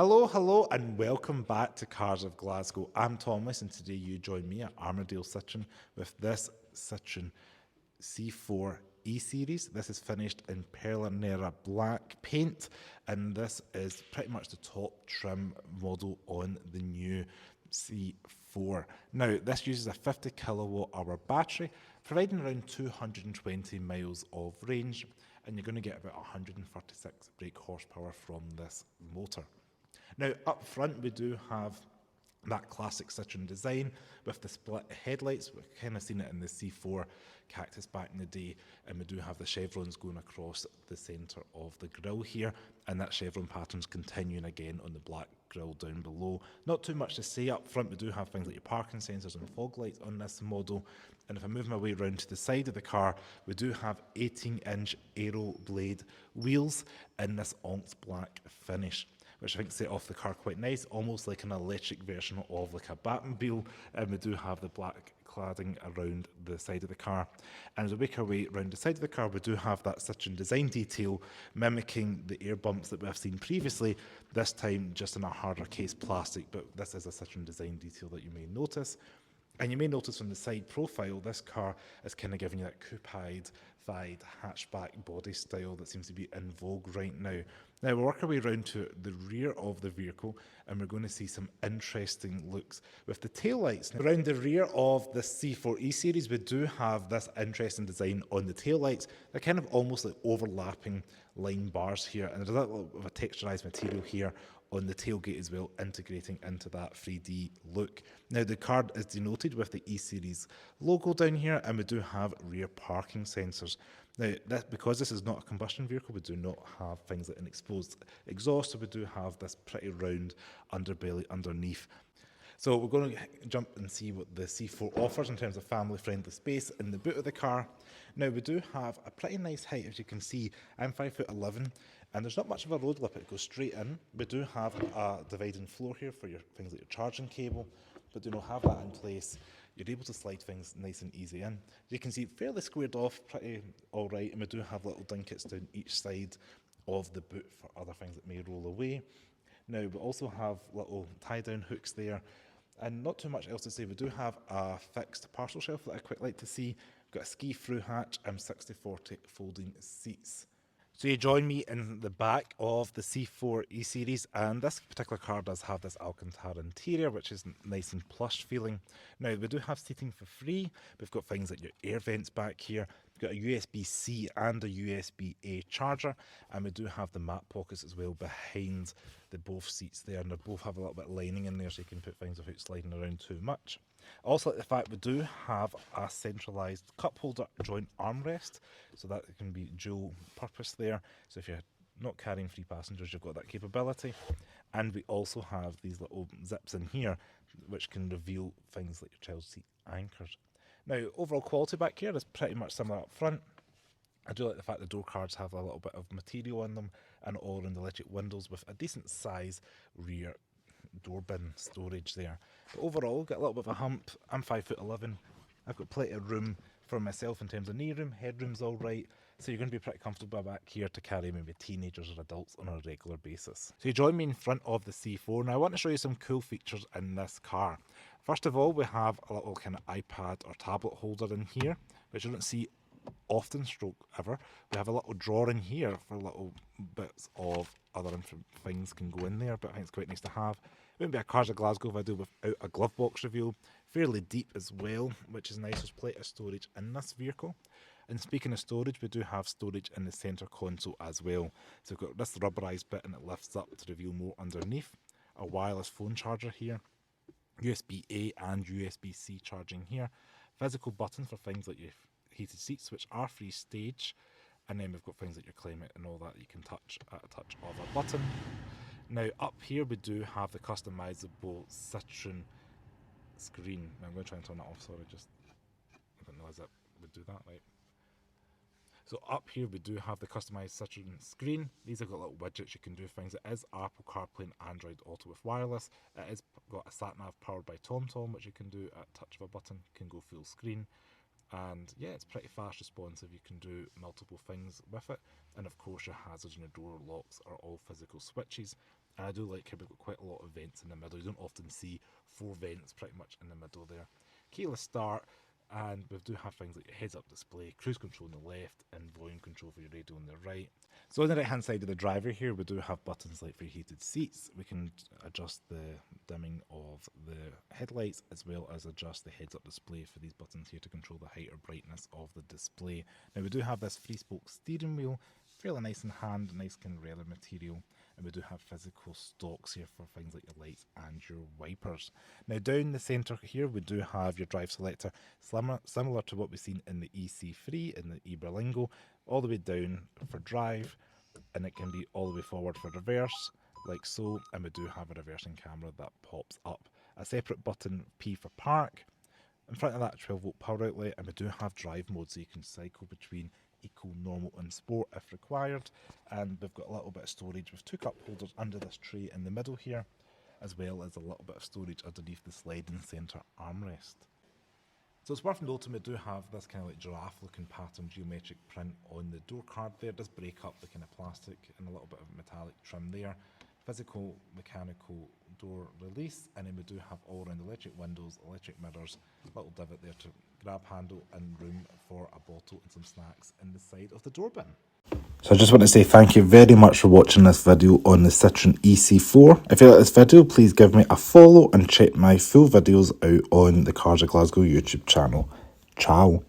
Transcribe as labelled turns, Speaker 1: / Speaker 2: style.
Speaker 1: Hello, and welcome back to Cars of Glasgow. I'm Thomas, and today you join me at Armadale Citroen with this Citroen C4 e-Series. This is finished in Perla Nera black paint, and this is pretty much the top trim model on the new C4. Now, this uses a 50 kilowatt hour battery, providing around 220 miles of range, and you're going to get about 136 brake horsepower from this motor. Now, up front, we do have that classic Citroen design with the split headlights. We've kind of seen it in the C4 Cactus back in the day, and we do have the chevrons going across the centre of the grille here, and that chevron pattern's continuing again on the black grille down below. Not too much to say up front. We do have things like your parking sensors and fog lights on this model, and if I move my way around to the side of the car, we do have 18-inch aero blade wheels in this onyx black finish, which I think set off the car quite nice, almost like an electric version of like a Batmobile. And we do have the black cladding around the side of the car. And as we make our way around the side of the car, we do have that Citroen design detail mimicking the air bumps that we have seen previously, this time just in a harder case plastic, but this is a Citroen design detail that you may notice. And you may notice from the side profile, this car is kind of giving you that coupe-eyed hatchback body style that seems to be in vogue right now. Now we'll work our way around to the rear of the vehicle, and we're going to see some interesting looks with the taillights. Now, around the rear of the C4 e-Series, we do have this interesting design on the taillights. They're kind of almost like overlapping line bars here, and there's a little bit of a texturized material here on the tailgate as well, integrating into that 3D look. Now the car is denoted with the e-Series logo down here, and we do have rear parking sensors. Now, because this is not a combustion vehicle, we do not have things like an exposed exhaust, so we do have this pretty round underbelly underneath. So we're going to jump and see what the C4 offers in terms of family-friendly space in the boot of the car. Now we do have a pretty nice height, as you can see. I'm 5'11", and there's not much of a road lip, it goes straight in. We do have a dividing floor here for your things like your charging cable, but do not have that in place. You're able to slide things nice and easy in. You can see fairly squared off, pretty all right, and we do have little dinkets down each side of the boot for other things that may roll away. Now we also have little tie-down hooks there, and not too much else to say. We do have a fixed parcel shelf that I quite like to see. We've got a ski-through hatch and 60/40 folding seats. So you join me in the back of the C4 e-Series, and this particular car does have this Alcantara interior, which is nice and plush feeling. Now we do have seating for free. We've got things like your air vents back here. We've got a USB-C and a USB-A charger, and we do have the mat pockets as well behind the both seats there, and they both have a little bit of lining in there so you can put things without sliding around too much. Also, like the fact we do have a centralised cup holder joint armrest, so that can be dual purpose there. So if you're not carrying three passengers, you've got that capability. And we also have these little zips in here, which can reveal things like your child seat anchors. Now, overall quality back here is pretty much similar up front. I do like the fact the door cards have a little bit of material on them, and all around the electric windows with a decent size rear door bin storage there. But overall, got a little bit of a hump. I'm 5'11". I've got plenty of room for myself in terms of knee room. Headroom's all right. So you're going to be pretty comfortable back here to carry maybe teenagers or adults on a regular basis. So you join me in front of the C4. Now I want to show you some cool features in this car. First of all, we have a little kind of iPad or tablet holder in here, which you don't see often stroke ever. We have a little drawer in here for little bits of other things can go in there, but I think it's quite nice to have. It wouldn't be a Cars of Glasgow video without a glove box reveal. Fairly deep as well, which is nice. There's plenty of storage in this vehicle. And speaking of storage, we do have storage in the centre console as well. So we've got this rubberised bit, and it lifts up to reveal more underneath. A wireless phone charger here. USB-A and USB-C charging here. Physical buttons for things like your heated seats, which are free stage. And then we've got things like your climate and all that you can touch at a touch of a button. Now up here we do have the customizable Citroen screen. Now I'm going to try and turn that off, sorry, I didn't realise that would do that, right? So up here we do have the customized Citroen screen. These have got little widgets you can do things. It is Apple CarPlay and Android Auto with wireless. It is got a sat-nav powered by TomTom, which you can do at touch of a button. Can go full screen. And yeah, it's pretty fast responsive. You can do multiple things with it. And of course your hazards and your door locks are all physical switches. And I do like how we've got quite a lot of vents in the middle. You don't often see 4 vents pretty much in the middle there. Keyless start, and we do have things like your heads-up display, cruise control on the left, and volume control for your radio on the right. So on the right-hand side of the driver here, we do have buttons like for heated seats. We can adjust the dimming of the headlights, as well as adjust the heads-up display for these buttons here to control the height or brightness of the display. Now we do have this 3-spoke steering wheel, fairly nice in hand, nice kind of leather material. And we do have physical stalks here for things like your lights and your wipers. Now down the centre here, we do have your drive selector, similar to what we've seen in the e-C3 in the e-Berlingo, all the way down for drive, and it can be all the way forward for reverse, like so, and we do have a reversing camera that pops up. A separate button P for park. In front of that, 12-volt power outlet, and we do have drive mode, so you can cycle between eco, normal and sport if required. And we've got a little bit of storage with 2 cup holders under this tray in the middle here, as well as a little bit of storage underneath the sliding centre armrest. So it's worth noting we do have this kind of like giraffe looking pattern geometric print on the door card there. It does break up the kind of plastic and a little bit of metallic trim there. Physical mechanical door release, and then we do have all around electric windows, electric mirrors, little divot there to grab handle, and room for a bottle and some snacks in the side of the door bin. So I just want to say thank you very much for watching this video on the Citroen e-C4. If you like this video, please give me a follow and check my full videos out on the Cars of Glasgow YouTube channel. Ciao.